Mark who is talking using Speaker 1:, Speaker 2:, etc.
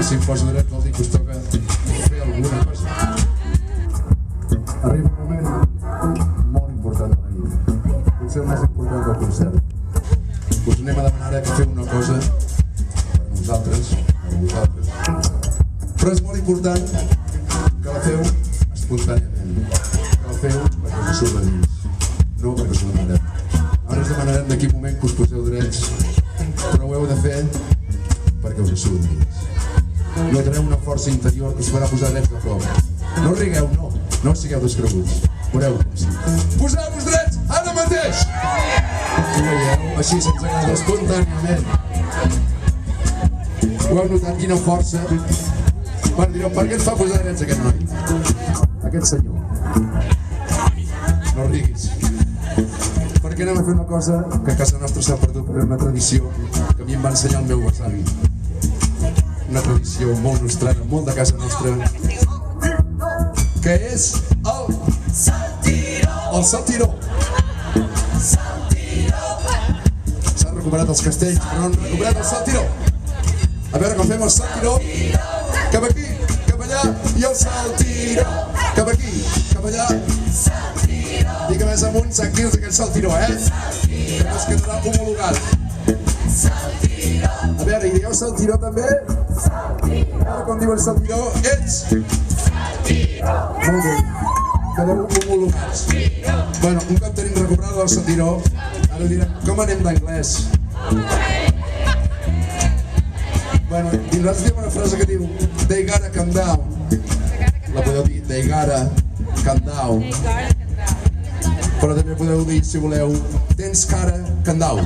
Speaker 1: si em poso dret vol dir que us toca fer alguna cosa. Arriba un moment molt important de la vida, potser el més important del concert. Us anem a demanar ara que feu una cosa per nosaltres, però és molt important que la feu espontàniament, que la feu perquè us surt de dins, no perquè us ho demanarem. Ara us demanarem d'aquí un moment que us poseu drets, però ho heu de fer perquè us surt de dins. Notareu una força interior que us farà posar drets de cop. No rigueu, no sigueu descreguts. Veureu com sí. Poseu-vos drets ara mateix! Ho veieu? Així se'ns agrada espontàniament. Ho heu notat, quina força? Direu, per què ens fa posar drets aquest noi? Aquest senyor. No riguis. Perquè aquí anem a fer una cosa que a casa nostra s'ha perdut, però una tradició que a mi em va ensenyar el meu besavi. Una tradició molt nostrana, molt de casa nostra, que és el saltiró. El saltiró. S'han recuperat els castells, però no han recuperat el saltiró. A veure com fem el saltiró. Cap aquí, cap allà, i el saltiró. Cap aquí, cap allà. Digue més amunt, Sant Quirze, aquest saltiró, que no es quedarà homologat. A veure, i dieu saltiró també? Ara quan diu el saltiró, ets? Molt bé, quedeu homologats. Bueno, un cop tenim recuperat el saltiró, ara direm, com anem d'anglès? Bueno, i nosaltres diem una frase que diu they gotta come down. La podeu dir, they gotta come down. Però també podeu dir, si voleu, tens cara candau.